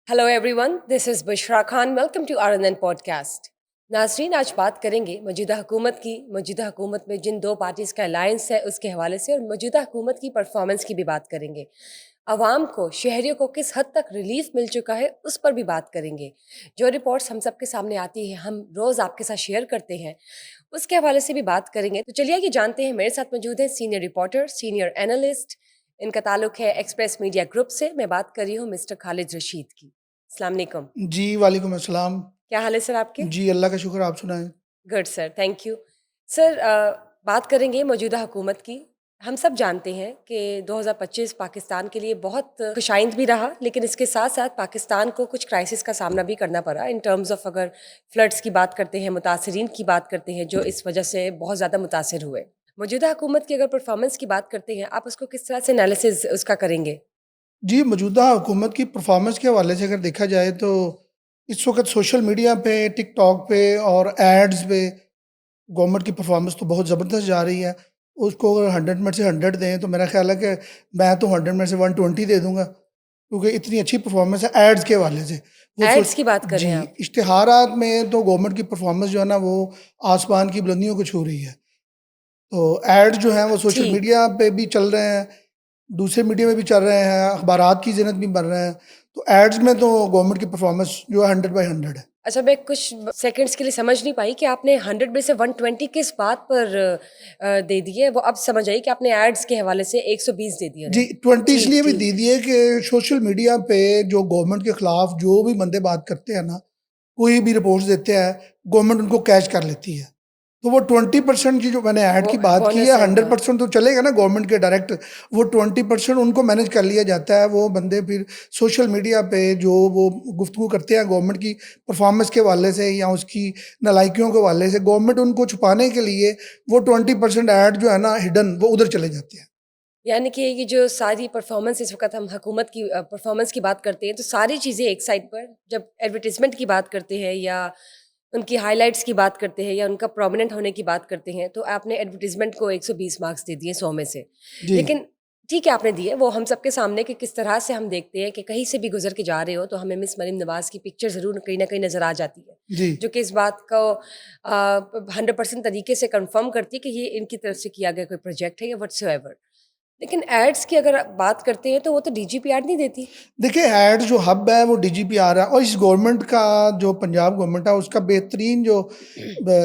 Hello everyone, this is Bushra Khan. Welcome to RNN podcast. नाजरीन, आज बात करेंगे मौजूदा हुकूमत की। मौजूदा हुकूमत में जिन दो पार्टीज़ का अलायंस है उसके हवाले से, और मौजूदा हुकूमत की परफॉर्मेंस की भी बात करेंगे। आवाम को, शहरियों को किस हद तक रिलीफ मिल चुका है उस पर भी बात करेंगे। जो रिपोर्ट्स हम सबके सामने आती है, हम रोज़ आपके साथ शेयर करते हैं, उसके हवाले से भी बात करेंगे। तो चलिए कि जानते हैं। मेरे साथ मौजूद है सीनियर रिपोर्टर, सीनियर एनालिस्ट। इनका ताल्लुक है एक्सप्रेस मीडिया ग्रुप से। मैं बात कर रही हूँ मिस्टर खालिद रशीद की। अस्सलाम वालेकुम। जी, वालेकुम अस्सलाम। क्या हाल है सर आपके? जी, अल्लाह का शुक्र, आप सुनाएँ? Good sir, thank you. Sir, बात करेंगे मौजूदा हुकूमत की। हम सब जानते हैं कि 2025 पाकिस्तान के लिए बहुत खुशाइंद भी रहा, लेकिन इसके साथ-साथ पाकिस्तान को कुछ क्राइसिस का सामना भी करना पड़ा इन टर्म्स ऑफ, अगर फ्लड्स की बात करते हैं, मुतासिरीन की बात करते हैं, जो इस वजह से बहुत ज़्यादा मुतासिर हुए। मौजूदा हुकूमत की अगर परफॉर्मेंस की बात करते हैं, आप उसको किस तरह से एनालिसिस उसका करेंगे? जी, मौजूदा हुकूमत की परफ़ॉर्मेंस के हवाले से अगर देखा जाए तो इस वक़्त सोशल मीडिया पे, टिकटॉक पे और एड्स पे गवर्नमेंट की परफ़ॉर्मेंस तो बहुत ज़बरदस्त जा रही है। उसको अगर 100 में से 100 दें तो मेरा ख़्याल है कि मैं तो 100 में से 120 दे दूँगा, क्योंकि इतनी अच्छी परफ़ॉर्मेंस है एड्स के हवाले से। वो एड्स सोश की बात कर रहे जी, हैं आप? इश्तिहारात में तो गवर्नमेंट की परफ़ॉर्मेंस जो है ना वो आसमान की बुलंदियों को छू रही है। तो एड्स जो हैं वो सोशल ठीक। मीडिया पे भी चल रहे हैं, दूसरे मीडिया में भी चल रहे हैं, अखबारात की ज़िनत भी बन रहे हैं। तो एड्स में तो गवर्नमेंट की परफ़ॉर्मेंस जो है 100 बाई 100 है। अच्छा, मैं कुछ सेकंड्स के लिए समझ नहीं पाई कि आपने 100 में से 120 किस बात पर दे दिए? वो अब समझ आई कि आपने एड्स के हवाले से 120 दे दिए जी, उन्हें। 20 ठीक, इसलिए भी ठीक। दे दिए कि सोशल मीडिया पे जो गवर्नमेंट के खिलाफ जो भी बंदे बात करते हैं ना, कोई भी रिपोर्ट्स देते हैं, गवर्नमेंट उनको कैच कर लेती है। तो वो 20% की जो मैंने ऐड वो की बात की है, बोनस है उनका। 100% तो चलेगा ना गवर्नमेंट के डायरेक्ट। वो 20% उनको मैनेज कर लिया जाता है। वो बंदे फिर सोशल मीडिया पे जो वो गुफ्तगू करते हैं गवर्नमेंट की परफॉर्मेंस के हवाले से या उसकी नालायकियों के हवाले से, गवर्नमेंट उनको छुपाने के लिए वो 20% ऐड जो है ना हिडन, वो उधर चले जाते हैं। यानी कि ये जो सारी परफॉर्मेंस इस वक़्त हम हुकूमत की परफॉर्मेंस की बात करते हैं, तो सारी चीज़ें एक साइड पर, जब एडवर्टाइज़मेंट की बात करते हैं या उनकी हाइलाइट्स की बात करते हैं या उनका प्रोमिनेंट होने की बात करते हैं, तो आपने एडवर्टाइज़मेंट को 120 मार्क्स दे दिए 100 में से। जी, लेकिन ठीक है, आपने दिए, वो हम सबके सामने कि किस तरह से हम देखते हैं कि कहीं से भी गुज़र के जा रहे हो, तो हमें मिस मरीम नवाज़ की पिक्चर ज़रूर कहीं न कहीं नज़र आ जाती है, जी। जो कि इस बात को 100% तरीके से कन्फर्म करती है कि ये इनकी तरफ से किया गया कोई प्रोजेक्ट है या व्हाटसोएवर। लेकिन एड्स की अगर आप बात करते हैं, तो वो तो डीजीपीआर नहीं देती। देखिए, एड जो हब है वो डीजीपीआर है, और इस गवर्नमेंट का जो पंजाब गवर्नमेंट है उसका बेहतरीन जो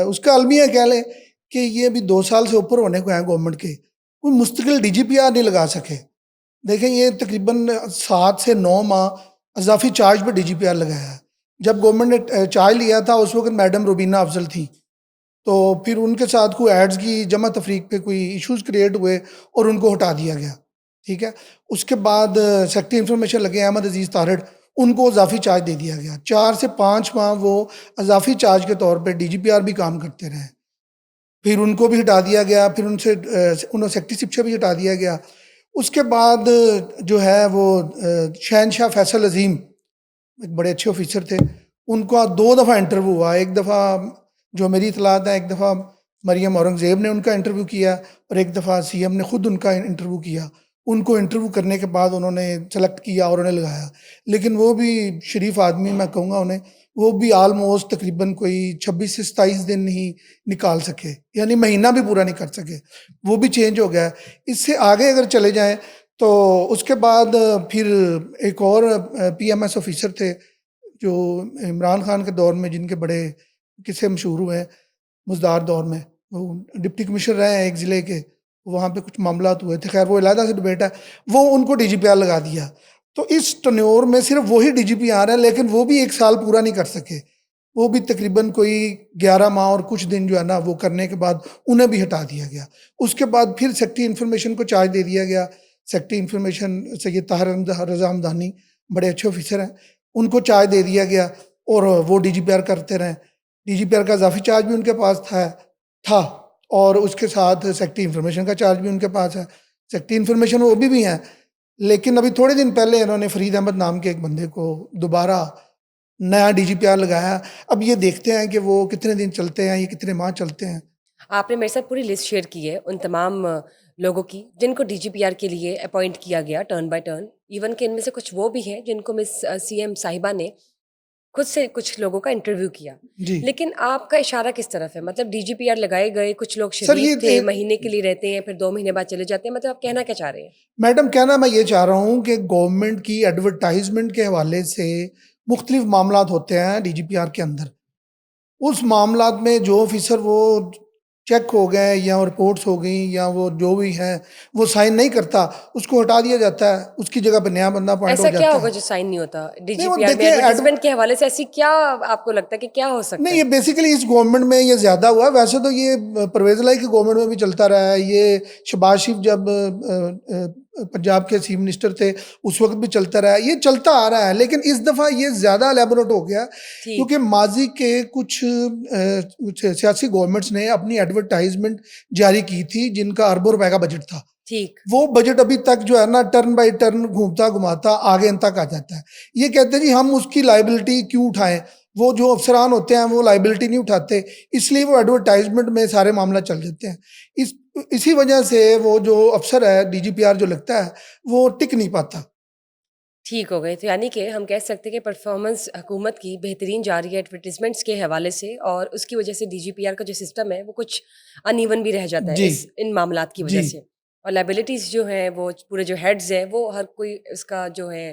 उसका अलमिया कह लें कि ये अभी 2 साल से ऊपर होने को है गवर्नमेंट के, कोई मुस्तकिल डीजीपीआर नहीं लगा सके। देखें, ये तकरीबन 7 से 9 माह इजाफी चार्ज पे डीजीपीआर लगाया है। जब गवर्नमेंट ने चार्ज लिया था उस वक्त मैडम रुबीना अफजल थी, तो फिर उनके साथ कोई एड्स की जमा तफरीक पे कोई इश्यूज क्रिएट हुए और उनको हटा दिया गया। ठीक है। उसके बाद सेक्रेटरी इंफॉर्मेशन लगे अहमद अजीज़ तारड़, उनको इजाफी चार्ज दे दिया गया। 4 से 5 माह वो इजाफी चार्ज के तौर पे डीजीपीआर भी काम करते रहे। फिर उनको भी हटा दिया गया, फिर उनसे उन्हें सेक्रेटरीशिप से भी हटा दिया गया। उसके बाद जो है वो शहनशाह फैसल अजीम एक बड़े अच्छे ऑफिसर थे, उनका 2 दफ़ा इंटरव्यू हुआ। एक दफ़ा जो मेरी इतलात है, एक दफ़ा मरियम औरंगज़ेब ने उनका इंटरव्यू किया और एक दफ़ा सीएम ने खुद उनका इंटरव्यू किया। उनको इंटरव्यू करने के बाद उन्होंने सेलेक्ट किया और उन्हें लगाया। लेकिन वो भी शरीफ आदमी मैं कहूँगा उन्हें, वो भी ऑलमोस्ट तकरीबन कोई 26 से 27 दिन ही निकाल सके, यानी महीना भी पूरा नहीं कर सके। वो भी चेंज हो गया है। इससे आगे अगर चले जाएँ तो उसके बाद फिर एक और पीएमएस ऑफिसर थे जो इमरान खान के दौर में जिनके बड़े किस्से मशहूर हुए हैं मुज़दार दौर में। वो डिप्टी कमिश्नर रहे हैं एक ज़िले के, वहाँ पे कुछ मामलात हुए थे, खैर वो अलहदा से डिबेट है। वो उनको डीजीपीआर लगा दिया। तो इस टन्योर में सिर्फ वही डीजीपीआर है, लेकिन वो भी 1 साल पूरा नहीं कर सके। वो भी तकरीबन कोई 11 माह और कुछ दिन जो है ना वो करने के बाद उन्हें भी हटा दिया गया। उसके बाद फिर सेक्रेटरी इंफॉर्मेशन को चार्ज दे दिया गया। सेक्रेटरी इंफॉर्मेशन सैयद ताहिर रज़ा हमदानी बड़े अच्छे ऑफिसर हैं, उनको चार्ज दे दिया गया और वो डीजीपीआर करते रहे। डीजीपीआर का इजाफी चार्ज भी उनके पास था और उसके साथ सेक्रेटरी इंफॉर्मेशन का चार्ज भी उनके पास है। सेक्रेटरी इंफॉर्मेशन वो भी हैं, लेकिन अभी थोड़े दिन पहले इन्होंने फरीद अहमद नाम के एक बंदे को दोबारा नया डीजीपीआर लगाया। अब ये देखते हैं कि वो कितने दिन चलते हैं, ये कितने माह चलते हैं। आपने मेरे साथ पूरी लिस्ट शेयर की है उन तमाम लोगों की जिनको डीजीपीआर के लिए अपॉइंट किया गया टर्न बाय टर्न। इवन कि इनमें से कुछ वो भी हैं जिनको मिस सीएम साहिबा ने खुद से कुछ लोगों का इंटरव्यू किया। जी लेकिन आपका इशारा किस तरफ है? मतलब डीजीपीआर लगाए गए, कुछ लोग सर, शरीफ थे, महीने के लिए रहते हैं, फिर 2 महीने बाद चले जाते हैं। मतलब आप कहना क्या चाह रहे हैं? मैडम, कहना मैं ये चाह रहा हूँ कि गवर्नमेंट की एडवर्टाइजमेंट के हवाले से मुख्तलिफ मामलात होते हैं डीजीपीआर के अंदर। उस मामलात में जो ऑफिसर वो चेक हो गए या रिपोर्ट्स हो गई या वो जो भी है वो साइन नहीं करता, उसको हटा दिया जाता है, उसकी जगह पे नया बंदा अपॉइंट ऐसा हो क्या जाता होगा है। जो साइन नहीं होता नहीं, वो डीजीपीआर में? देखिए एडवर्टाइजमेंट के हवाले से ऐसी क्या आपको लगता है कि क्या हो सकता नहीं, है? ये बेसिकली इस गवर्नमेंट में ये ज्यादा हुआ है। वैसे तो ये परवेज लाई की गवर्नमेंट में भी चलता रहा है। ये शहबाज शरीफ जब पंजाब के चीफ मिनिस्टर थे उस वक्त भी चलता रहा है, ये चलता आ रहा है। लेकिन इस दफा ये ज्यादा एलेबोरेट हो गया ठीक। क्योंकि माजी के कुछ सियासी गवर्नमेंट्स ने अपनी एडवर्टाइजमेंट जारी की थी जिनका अरबों रुपए का बजट था। ठीक। वो बजट अभी तक जो है ना टर्न बाय टर्न घूमता घुमाता आगे तक आ जाता है। ये कहते हैं जी हम उसकी लाइबिलिटी क्यों उठाएं, वो जो अफसरान होते हैं वो लाइबिलिटी नहीं उठाते, इसलिए वो एडवर्टाइजमेंट में सारे मामला चल जाते हैं। इसी वजह से वो जो अफसर है डीजीपीआर जो लगता है वो टिक नहीं पाता। ठीक हो गए। तो यानी कि हम कह सकते हैं कि परफॉर्मेंस हुकूमत की बेहतरीन जा रही है एडवर्टिजमेंट्स के हवाले से, और उसकी वजह से डीजीपीआर का जो सिस्टम है वो कुछ अनइवन भी रह जाता है जी इस इन मामलात की वजह जी से। और लाइबिलिटीज़ जो हैं वो पूरे जो हेड्स हैं वो हर कोई उसका जो है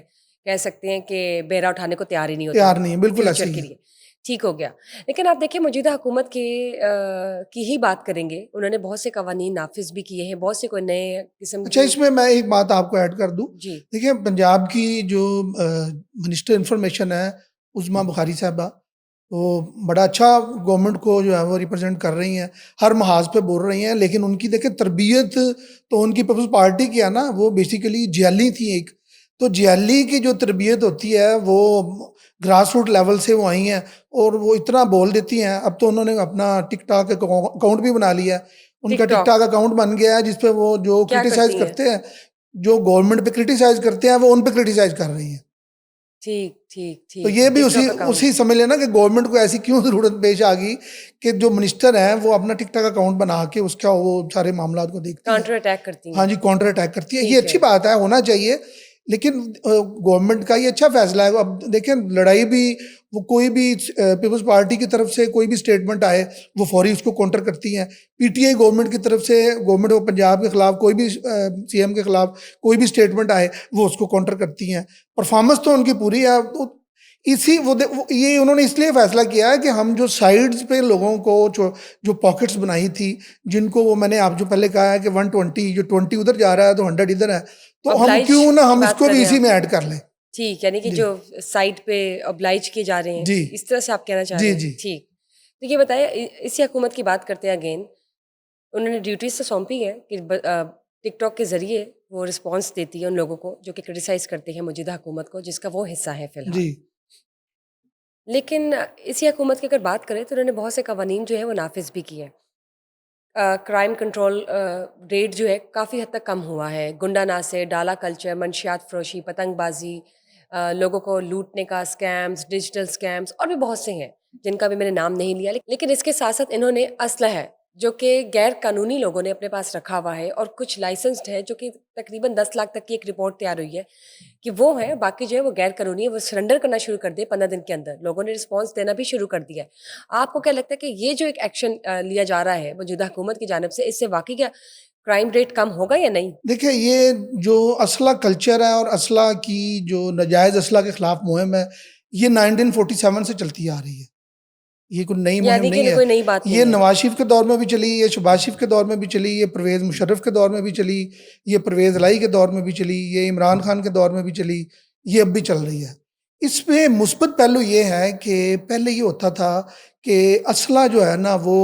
कह सकते हैं कि बेड़ा उठाने को तैयार ही नहीं होता तैयार नहीं है, बिल्कुल ऐसे फ्यूचर ही के है। लिए। ठीक हो गया। लेकिन आप देखिए मौजूदा हुकूमत की ही बात करेंगे, उन्होंने बहुत से कवानीन नाफिज भी किए हैं, बहुत से कोई नए किस्म अच्छा, की। इसमें मैं एक बात आपको ऐड कर दूं। जी। देखिए, पंजाब की जो मिनिस्टर इंफॉर्मेशन है उज़मा बुखारी साहबा, तो बड़ा अच्छा गवर्नमेंट को जो है वो रिप्रेजेंट कर रही हैं, हर महाज पे बोल रही हैं। लेकिन उनकी देखिए तरबियत तो उनकी पीपल्स पार्टी की है ना, वो बेसिकली जियाली थी एक। तो जियाली की जो तरबियत होती है वो ग्रास रूट लेवल से वो आई हैं और वो इतना बोल देती हैं। अब तो उन्होंने अपना टिकटॉक अकाउंट भी बना लिया है। उनका टिकटॉक टिकटॉक अकाउंट बन गया है जिसपे वो जो क्या क्रिटिसाइज करती हैं? करते हैं, जो गवर्नमेंट पे क्रिटिसाइज करते हैं वो उन पे क्रिटिसाइज कर रही हैं। ठीक, ठीक, तो ठीक। ये भी उसी टिकटॉक अकाउंट। उसी समझ लेना कि गवर्नमेंट को ऐसी क्यों जरूरत पेश आ गई कि जो मिनिस्टर हैं वो अपना टिकटॉक अकाउंट बना के उसका वो सारे मामला को देखती है। काउंटर अटैक करती हाँ हैं। जी, काउंटर अटैक करती है। ये ठीक है। अच्छी बात है, होना चाहिए। लेकिन गवर्नमेंट का ये अच्छा फैसला है। अब देखें, लड़ाई भी वो कोई भी पीपल्स पार्टी की तरफ से कोई भी स्टेटमेंट आए वो फौरी उसको काउंटर करती हैं। पीटीआई गवर्नमेंट की तरफ से गवर्नमेंट ऑफ पंजाब के खिलाफ कोई भी सीएम के खिलाफ कोई भी स्टेटमेंट आए वो उसको काउंटर करती हैं। परफॉर्मेंस तो उनकी पूरी है। तो इसी ये उन्होंने इसलिए फैसला किया है कि हम जो साइड्स पे लोगों को जो पॉकेट्स बनाई थी, जिनको वो मैंने आप जो पहले कहा है कि 120 जो 20 उधर जा रहा है तो 100 इधर है, तो हम ऑब्लाइज क्यों ना की हम बात इसको कर भी रहे हैं इसी आप? में ऐड कर लें। ठीक, यानी कि जी जो साइट पे ऑब्लाइज किए जा रहे हैं, जी इस तरह से आप कहना चाह जी रहे हैं? जी ठीक। तो ये बताइए इसी हुकूमत की बात करते हैं अगेन। उन्होंने ड्यूटीज़ तो सौंपी है कि टिकटॉक के ज़रिए वो रिस्पॉन्स देती है उन लोगों को जो कि क्रिटिसाइज़ करते हैं मौजूदा हुकूमत को, जिसका वो हिस्सा है जी फ़िलहाल। लेकिन इसी हुकूमत की अगर बात करें तो उन्होंने बहुत से कवानीन जो है वो नाफिज भी किए हैं। क्राइम कंट्रोल रेट जो है काफ़ी हद तक कम हुआ है। गुंडा नासे, डाला कल्चर, मंशियात फ़रोशी, पतंगबाजी, लोगों को लूटने का स्कैम्स, डिजिटल स्कैम्स और भी बहुत से हैं जिनका भी मैंने नाम नहीं लिया। लेकिन इसके साथ साथ इन्होंने असलहा जो कि गैर कानूनी लोगों ने अपने पास रखा हुआ है और कुछ लाइसेंस्ड है, जो कि तकरीबन 10 लाख तक की एक रिपोर्ट तैयार हुई है कि वो है, बाकी जो है वो गैर कानूनी है। वो सरेंडर करना शुरू कर दिए 15 दिन के अंदर। लोगों ने रिस्पॉन्स देना भी शुरू कर दिया है। आपको क्या लगता है कि ये जो एक एक्शन लिया जा रहा है मौजूदा हुकूमत की जानिब से, इससे वाकई क्या क्राइम रेट कम होगा या नहीं? देखिए, ये जो असला कल्चर है और असला की जो नाजायज़ असला के खिलाफ मुहिम है, ये 1947 से चलती आ रही है। ये कोई नई मुहिम यानी कि नहीं है। कोई नई बात ये नहीं है। नवाज शरीफ के दौर में भी चली, ये शहबाज शरीफ के दौर में भी चली, ये परवेज़ मुशर्रफ के दौर में भी चली, ये परवेज़ लाई के दौर में भी चली, ये इमरान खान के दौर में भी चली, ये अब भी चल रही है। इसमें मुस्बत पहलू ये है कि पहले ये होता था कि असला जो है ना वो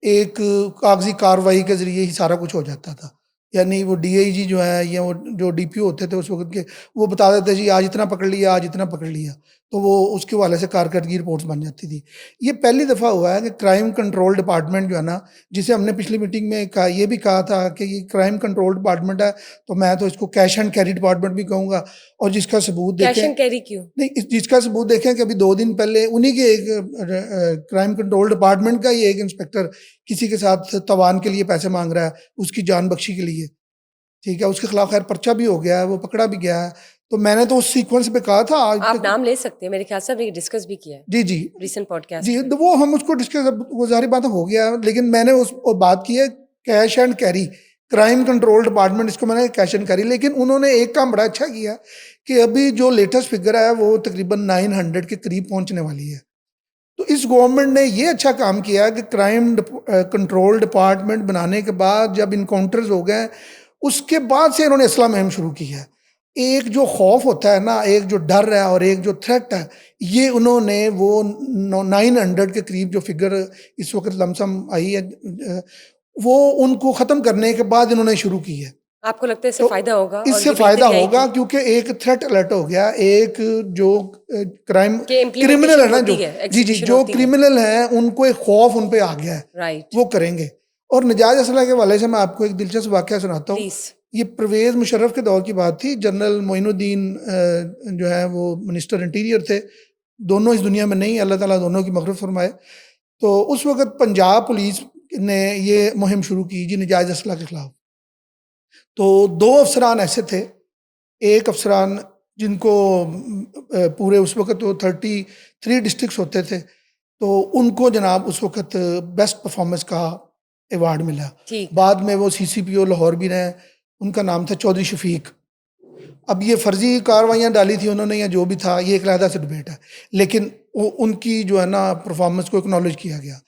एक कागजी कार्रवाई के ज़रिए ही सारा कुछ हो जाता था। यानी वो डीआईजी जो है या वो जो डीपीओ होते थे उस वक़्त के, वो बता देते जी आज इतना पकड़ लिया, आज इतना पकड़ लिया। तो वो उसके हवाले से कारकर्दगी रिपोर्ट्स बन जाती थी। ये पहली दफ़ा हुआ है कि क्राइम कंट्रोल डिपार्टमेंट जो है ना, जिसे हमने पिछली मीटिंग में कहा, ये भी कहा था कि ये क्राइम कंट्रोल डिपार्टमेंट है, तो मैं तो इसको कैश एंड कैरी डिपार्टमेंट भी कहूँगा। और जिसका सबूत कैश देखें, एंड कैरी क्यों? नहीं, जिसका सबूत देखें कि अभी 2 दिन पहले उन्हीं के एक क्राइम कंट्रोल डिपार्टमेंट का ही एक इंस्पेक्टर किसी के साथ तवान के लिए पैसे मांग रहा है, उसकी जान बख्शी के लिए, ठीक है, उसके खिलाफ खैर पर्चा भी हो गया है, वो पकड़ा भी गया है। तो मैंने तो उस सीक्वेंस पे कहा था आज आप तक। नाम ले सकते हैं, मेरे ख्याल से आपने डिस्कस भी किया है जी जी रिसेंट पॉडकास्ट जी, में। तो वो हम उसको डिस्कस, वो जारी बात हो गया, लेकिन मैंने उस वो बात की है cash and carry, crime control department, इसको मैंने कैश एंड कैरी। लेकिन उन्होंने एक काम बड़ा अच्छा किया कि अभी जो लेटेस्ट फिगर है वो तकरीबन 900 के करीब पहुंचने वाली है। तो इस गवर्नमेंट ने ये अच्छा काम किया कि क्राइम कंट्रोल डिपार्टमेंट बनाने के बाद जब इनकाउंटर्स हो गए, उसके बाद से इन्होंने असला मुहिम शुरू की है। एक जो खौफ होता है ना, एक जो डर है और एक जो थ्रेट है, ये उन्होंने वो 900 के करीब जो फिगर इस वक्त लमसम आई है, वो उनको ख़त्म करने के बाद इन्होंने शुरू की है। आपको लगता है इससे तो फायदा होगा और इससे ये फायदा बेहतरी होगा आएगी क्योंकि एक थ्रेट अलर्ट हो गया, एक जो क्राइम कि क्रिमिनल है इम्प्लीमेंटेशन ना, होती जो है, जी जी एग्जीक्यूशन जो होती है। क्रिमिनल हैं उनको एक खौफ उन पे आ गया है, राइट, वो करेंगे। और नजायज असला के हवाले से मैं आपको एक दिलचस्प वाकया सुनाता हूँ। प्लीज। ये परवेज मुशर्रफ के दौर की बात थी। जनरल मोइनुद्दीन जो है वो मिनिस्टर इंटीरियर थे, दोनों इस दुनिया में नहीं, अल्लाह ताला दोनों की मग़फ़िरत फरमाए। तो उस वक्त पंजाब पुलिस ने ये मुहिम शुरू की जी नजायज असला के खिलाफ। तो दो अफसरान ऐसे थे, एक अफसरान जिनको पूरे उस वक्त वो 33 डिस्ट्रिक्ट्स होते थे, तो उनको जनाब उस वक्त बेस्ट परफॉर्मेंस का अवार्ड मिला। ठीक। बाद में वो CCPO लाहौर भी रहे, उनका नाम था चौधरी शफीक। अब ये फर्जी कार्रवाइयाँ डाली थी उन्होंने या जो भी था, ये एक अलहदा से डिबेट है, लेकिन उनकी जो है ना परफॉर्मेंस को एक्नॉलेज किया गया।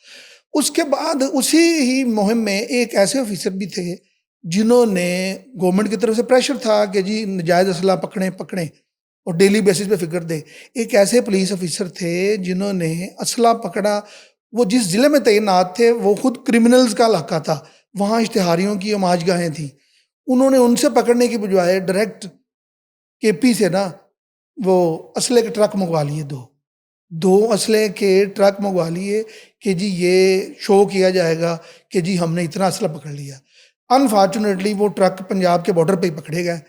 उसके बाद उसी ही मुहिम में एक ऐसे ऑफिसर भी थे जिन्होंने, गवर्नमेंट की तरफ से प्रेशर था कि जी नजायज़ असला पकड़ें पकड़ें और डेली बेसिस पे फिगर दे। एक ऐसे पुलिस ऑफिसर थे जिन्होंने असला पकड़ा। वो जिस ज़िले में तैनात थे वो खुद क्रिमिनल्स का इलाका था, वहाँ इश्तिहारियों की अमाजगाहें थी। उन्होंने उनसे पकड़ने की बजाय डायरेक्ट KP से ना वो असले के ट्रक मंगवा लिए, दो असले के ट्रक मंगवा लिए कि जी ये शो किया जाएगा कि जी हमने इतना असला पकड़ लिया। अनफॉर्चुनेटली वो ट्रक पंजाब के बॉर्डर पे ही पकड़े गए।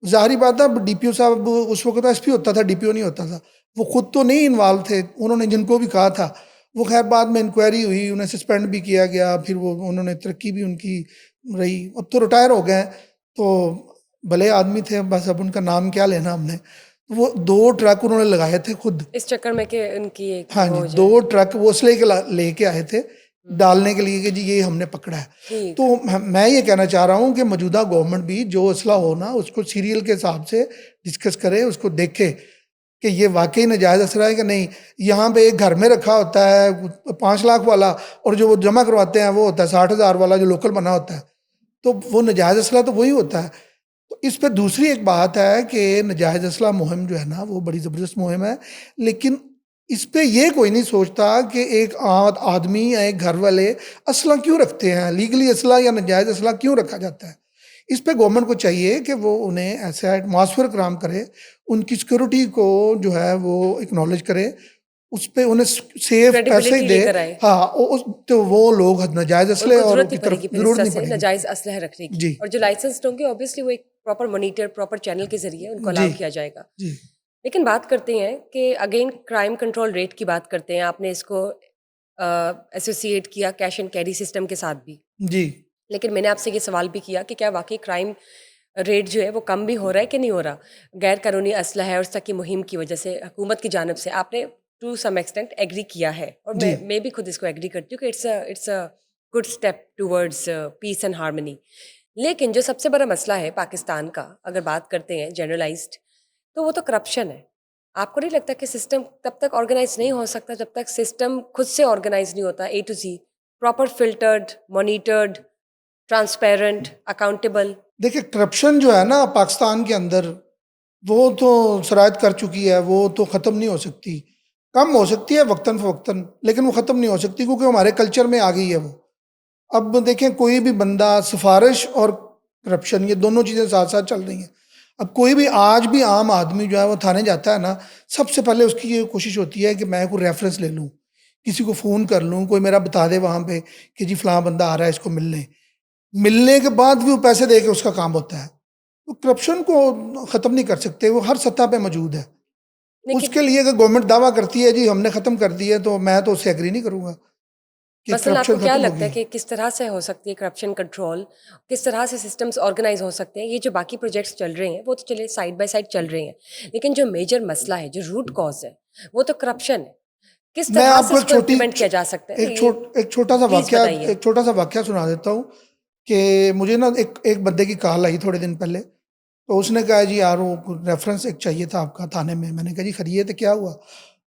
ज़ाहिर बात है, DPO साहब उस वक्त SP होता था, DPO नहीं होता था, वो खुद तो नहीं इन्वॉल्व थे। उन्होंने जिनको भी कहा था, वो खैर बाद में इंक्वायरी हुई, उन्हें सस्पेंड भी किया गया, फिर वो उन्होंने तरक्की भी उनकी रही। अब तो रिटायर हो गए, तो भले आदमी थे, बस अब उनका नाम क्या लेना हमने। वो 2 ट्रक उन्होंने लगाए थे खुद। इस चक्कर में कि उनकी एक हाँ वो जी, हो 2 जाए। ट्रक वो असले के लेके आए थे डालने के लिए कि जी ये हमने पकड़ा है। ठीक। तो मैं ये कहना चाह रहा हूँ कि मौजूदा गवर्नमेंट भी जो असला हो ना उसको सीरियल के हिसाब से डिस्कस करे, उसको देखे कि ये वाकई नाजायज़ असला है कि नहीं। यहाँ पे एक घर में रखा होता है 5 लाख वाला, और जो वो जमा करवाते हैं वो होता है 60,000 वाला जो लोकल बना होता है। तो वो नाजायज़ असला तो वही होता है। तो इस पे दूसरी एक बात है कि नाजायज़ असला मुहिम जो है ना वो बड़ी ज़बरदस्त मुहिम है, लेकिन इस पे ये कोई नहीं सोचता कि एक आदमी या एक घर वाले असला क्यों रखते हैं, लीगली असला या नाजायज़ असला क्यों रखा जाता है। इस पे गवर्नमेंट को चाहिए कि वो उन्हें ऐसा एटमॉस्फेयर कराम करे, उनकी सिक्योरिटी को जो है वो एक्नॉलेज करे, उस पे उन्हें सेफ पैसे ही क्रेडिबिलिटी दे। लेकर आए। हाँ, तो वो लोग नाजायज़ असले उनको और जरूरत की नहीं तरफ पड़ेगी फिर इस ज़रूरत तरह नहीं से पड़ेगी। नाजायज असलह रखने की, जी और जो लाइसेंस्ड होंगे ऑब्वियसली वो एक प्रॉपर मॉनिटर, प्रॉपर चैनल के जरिए उनको जी अलाउ किया जाएगा। जी लेकिन बात करते हैं कि अगेन क्राइम कंट्रोल रेट की बात करते हैं, आपने इसको एसोसिएट किया कैश एंड कैरी सिस्टम के साथ भी। जी लेकिन मैंने आपसे ये सवाल भी किया कि क्या वाकई क्राइम रेट जो है वो कम भी हो रहा है कि नहीं हो रहा, गैर कानूनी असलहा है और उस तक की मुहिम की वजह से हुकूमत की जानब से। आपने टू सम एक्सटेंट एग्री किया है, और जी मैं भी खुद इसको एग्री करती हूँ कि it's a good step towards peace and harmony. लेकिन जो सबसे बड़ा मसला है पाकिस्तान का, अगर बात करते हैं जनरलाइज्ड, तो वो तो करप्शन है। आपको नहीं लगता कि सिस्टम तब तक ऑर्गेनाइज नहीं हो सकता जब तक सिस्टम खुद से ऑर्गेनाइज नहीं होता, A to Z, proper filtered, monitored, transparent, accountable? देखिए, करप्शन जो है ना पाकिस्तान के अंदर, वो तो शरायत कर चुकी है, वो तो ख़त्म नहीं हो सकती। कम हो सकती है वक्तन फ़वक्तन, लेकिन वो ख़त्म नहीं हो सकती क्योंकि हमारे कल्चर में आ गई है वो। अब देखें, कोई भी बंदा, सिफारिश और करप्शन ये दोनों चीज़ें साथ साथ चल रही हैं। अब कोई भी आज भी आम आदमी जो है वो थाने जाता है ना, सबसे पहले उसकी ये कोशिश होती है कि मैं कोई रेफरेंस ले लूँ, किसी को फ़ोन कर लूँ, कोई मेरा बता दे वहाँ पे कि जी फ़लाँ बंदा आ रहा है, इसको मिलने। मिलने के बाद भी वो पैसे दे के उसका काम होता है। तो करप्शन को ख़त्म नहीं कर सकते, वो हर सतह पे मौजूद है। लेकिन उसके लिए अगर गवर्नमेंट दावा करती है जी हमने ख़त्म कर दिया है, तो मैं तो उससे एग्री नहीं करूँगा। कि मसलन आपको करप्शन क्या खत्म लगता है होगी। कि किस तरह से हो सकती है करप्शन कंट्रोल, किस तरह से सिस्टम्स ऑर्गेनाइज हो सकते हैं? ये जो बाकी प्रोजेक्ट्स चल रहे हैं वो तो चलिए साइड बाय साइड चल रहे हैं, लेकिन जो मेजर मसला है, जो रूट कॉज है, वो तो करप्शन है। किस मैं तरह से आपको उसको इम्प्लीमेंट किया जा सकता है? ये एक छोटा सा प्लीज वाक्या बताइए। एक छोटा सा वाक्या सुना देता हूँ कि मुझे ना एक एक बंदे की कॉल आई थोड़े दिन पहले। तो उसने कहा जी यार वो रेफरेंस एक चाहिए था आपका थाने में। मैंने कहा जी खड़िए तो क्या हुआ?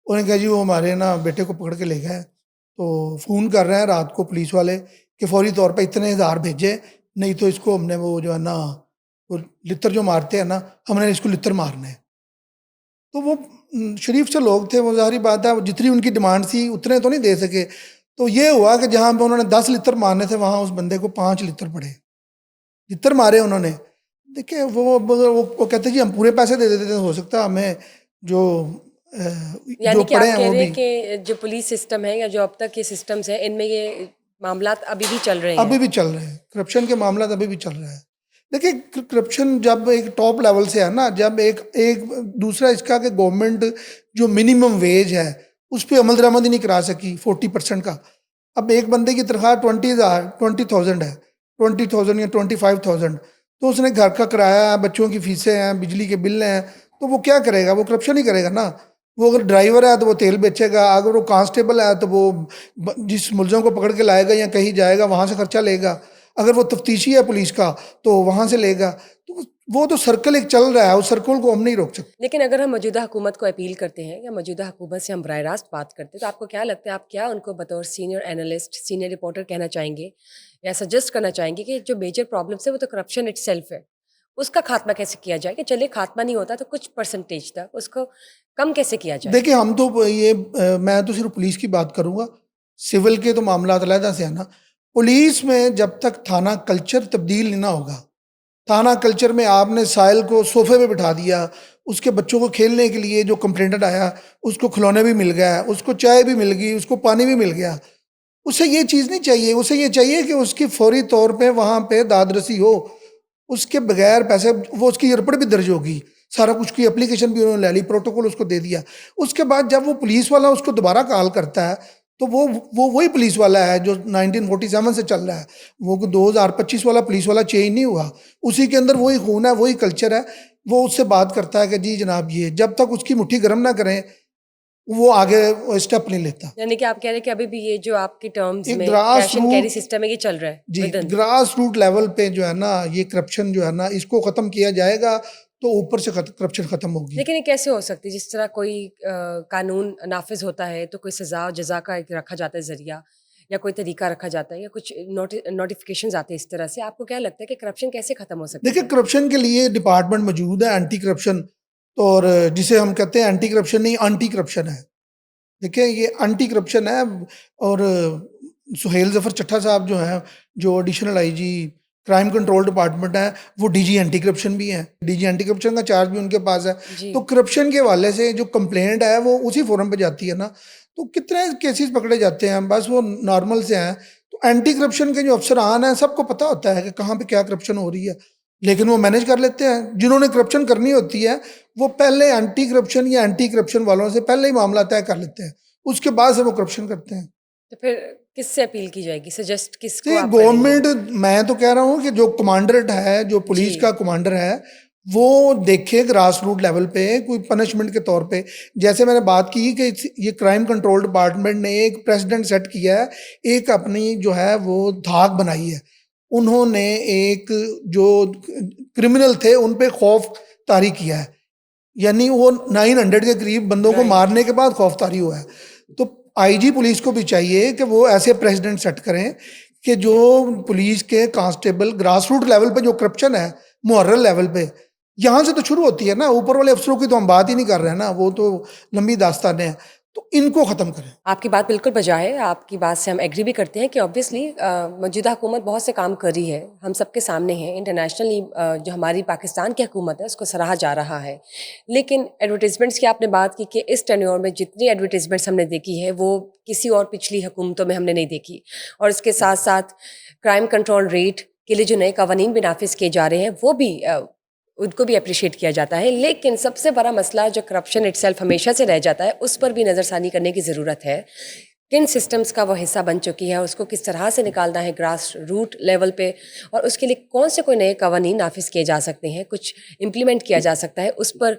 उन्होंने कहा जी वो हमारे ना बेटे को पकड़ के ले गए, तो फ़ोन कर रहे हैं रात को पुलिस वाले कि फौरी तौर पे इतने हज़ार भेजे, नहीं तो इसको हमने वो जो है ना वो लित्तर जो मारते हैं ना, हमने इसको लित्तर मारना है। तो वो शरीफ से लोग थे, वो ज़ाहिर बात है जितनी उनकी डिमांड थी उतने तो नहीं दे सके। तो ये हुआ कि जहाँ पे उन्होंने 10 लित्तर मारने थे वहाँ उस बंदे को 5 लित्तर पड़े। लित्तर मारे उन्होंने। देखिए वो कहते जी हम पूरे पैसे दे देते तो हो सकता हमें जो जो यानी कि पड़े आप हैं कह वो रहे हैं भी कि जो पुलिस सिस्टम है या जो अब तक के सिस्टम्स हैं, इनमें ये मामलात अभी भी चल रहे अभी हैं। भी चल रहे हैं। करप्शन के मामला अभी भी चल रहा है। देखिए करप्शन जब एक टॉप लेवल से है ना, जब एक एक दूसरा इसका कि गवर्नमेंट जो मिनिमम वेज है उस पर अमल दरामद ही नहीं करा सकी 40% का। अब एक बंदे की तनख्वाह 20,000 है, 20,000 या 25,000, तो उसने घर का किराया है, बच्चों की फीसें हैं, बिजली के बिल हैं, तो वो क्या करेगा? वो करप्शन ही करेगा ना। वो अगर ड्राइवर है तो वो तेल बेचेगा, अगर वो कांस्टेबल है तो वो जिस मुलजम को पकड़ के लाएगा या कहीं जाएगा वहाँ से खर्चा लेगा। अगर वो तफ्तीशी है पुलिस का तो वहाँ से लेगा। तो वो तो सर्कल एक चल रहा है, उस सर्कल को हम नहीं रोक सकते। लेकिन अगर हम मौजूदा हुकूमत को अपील करते हैं या मौजूदा हुकूमत से हम बराह रास्त बात करते हैं, तो आपको क्या लगता है, आप क्या उनको बतौर सीनियर एनालिस्ट, सीनियर रिपोर्टर कहना चाहेंगे या सजेस्ट करना चाहेंगे कि जो मेजर प्रॉब्लम्स है वो तो करप्शन इटसेल्फ है, उसका खात्मा कैसे किया जाए? कि चलिए खात्मा नहीं होता तो कुछ परसेंटेज तक उसको कम कैसे किया जाए? देखिए हम तो मैं तो सिर्फ पुलिस की बात करूंगा, सिविल के तो मामला अलहदा से है ना। पुलिस में जब तक थाना कल्चर तब्दील ना होगा, थाना कल्चर में आपने साहिल को सोफे पे बिठा दिया, उसके बच्चों को खेलने के लिए जो कंप्लेंटेड आया उसको खिलौने भी मिल गया, उसको चाय भी मिल गई, उसको पानी भी मिल गया, उसे ये चीज़ नहीं चाहिए। उसे ये चाहिए कि उसकी फौरी तौर पे वहाँ पे दादरसी हो, उसके बगैर पैसे, वो उसकी रिपोर्ट भी दर्ज होगी, सारा कुछ की एप्लीकेशन भी उन्होंने ले ली, प्रोटोकॉल उसको दे दिया। उसके बाद जब वो पुलिस वाला उसको दोबारा कॉल करता है तो वो वही पुलिस वाला है जो 1947 से चल रहा है। वो 2025 वाला पुलिस वाला चेंज नहीं हुआ, उसी के अंदर वही खून है, वही कल्चर है। वो उससे बात करता है कि जी जनाब ये, जब तक उसकी मुट्ठी गर्म ना करें वो आगे स्टेप नहीं लेता। यानी कि आप कह रहे हैं कि अभी भी ये जो आपकी टर्म्स एक में grass cash and carry root system है, ये चल रहा है जी, within. Grass root level पे जो है ना ये करप्शन जो है ना इसको खत्म किया जाएगा तो ऊपर से करप्शन खत्म होगी। लेकिन ये कैसे हो सकती है? जिस तरह कोई कानून नाफिज होता है तो कोई सजा और जजा का एक रखा जाता है जरिया, या कोई तरीका रखा जाता है, या कुछ नोटिफिकेशंस आते हैं इस तरह से, आपको क्या लगता है कि करप्शन कैसे खत्म हो सकती देखिए है? करप्शन के लिए डिपार्टमेंट मौजूद है, एंटी करप्शन। तो और जिसे हम कहते हैं एंटी करप्शन नहीं, एंटी करप्शन है। देखिए ये एंटी करप्शन है। और सुहेल जफर चट्टा साहब जो हैं, जो additional IG crime control department है, वो डीजी एंटी करप्शन भी हैं। डीजी एंटी करप्शन का चार्ज भी उनके पास है। जी। तो करप्शन के हवाले से जो कंप्लेंट है वो उसी फोरम पे जाती है ना। तो कितने केसेस पकड़े जाते हैं, बस वो नॉर्मल से हैं। तो एंटी करप्शन के जो अफसरान हैं सबको पता होता है कि कहाँ पे क्या करप्शन हो रही है, लेकिन वो मैनेज कर लेते हैं। जिन्होंने करप्शन करनी होती है वो पहले एंटी करप्शन या एंटी करप्शन वालों से पहले ही मामला तय कर लेते हैं, उसके बाद से वो करप्शन करते हैं। तो फिर किससे अपील की जाएगी, सजेस्ट तो किसको ये आप करेंगे? गवर्नमेंट, मैं तो कह रहा हूँ कि जो कमांडरेट है, जो जी। पुलिस का कमांडर है, वो देखे ग्रास रूट लेवल पे कोई पनिशमेंट के तौर पे। जैसे मैंने बात की कि ये क्राइम कंट्रोल डिपार्टमेंट ने एक प्रेसिडेंट सेट किया है, एक अपनी जो है वो धाक बनाई है। उन्होंने एक जो क्रिमिनल थे उन पे खौफ तारी किया है, यानी वो 900 के करीब बंदों को राइट। मारने के बाद खौफतारी हुआ है। तो आईजी पुलिस को भी चाहिए कि वो ऐसे प्रेसिडेंट सेट करें कि जो पुलिस के कांस्टेबल ग्रास रूट लेवल पे जो करप्शन है मुहर्रल लेवल पे, यहाँ से तो शुरू होती है ना, ऊपर वाले अफसरों की तो हम बात ही नहीं कर रहे हैं ना, वो तो लंबी दास्तान है। तो इनको ख़त्म करें। आपकी बात बिल्कुल बजा है, आपकी बात से हम एग्री भी करते हैं कि ऑब्वियसली मौजूदा हुकूमत बहुत से काम कर रही है, हम सबके सामने है। इंटरनेशनली जो हमारी पाकिस्तान की हुकूमत है उसको सराहा जा रहा है। लेकिन एडवर्टीजमेंट्स की आपने बात की कि इस टेन्योर में जितनी एडवर्टीजमेंट्स हमने देखी है वो किसी और पिछली हुकूमतों में हमने नहीं देखी। और इसके साथ साथ क्राइम कंट्रोल रेट के लिए जो नए कवानीन भी नाफिज किए जा रहे हैं वो भी उनको भी अप्रिशिएट किया जाता है। लेकिन सबसे बड़ा मसला जो करप्शन इटसेल्फ हमेशा से रह जाता है, उस पर भी नज़रसानी करने की ज़रूरत है। किन सिस्टम्स का वो हिस्सा बन चुकी है, उसको किस तरह से निकालना है ग्रास रूट लेवल पे, और उसके लिए कौन से कोई नए कवानीन नाफिज किए जा सकते हैं, कुछ इम्प्लीमेंट किया जा सकता है, उस पर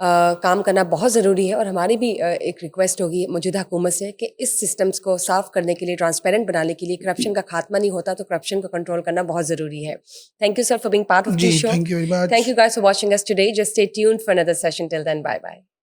काम करना बहुत ज़रूरी है। और हमारी भी एक रिक्वेस्ट होगी मौजूदा हुकूमत से कि इस सिस्टम्स को साफ़ करने के लिए, ट्रांसपेरेंट बनाने के लिए, करप्शन का खात्मा नहीं होता तो करप्शन को कंट्रोल करना बहुत ज़रूरी है। Thank you sir for being part of जी this show. Thank you very much Thank you guys for watching us today. Just stay tuned for another session. Till then, bye bye.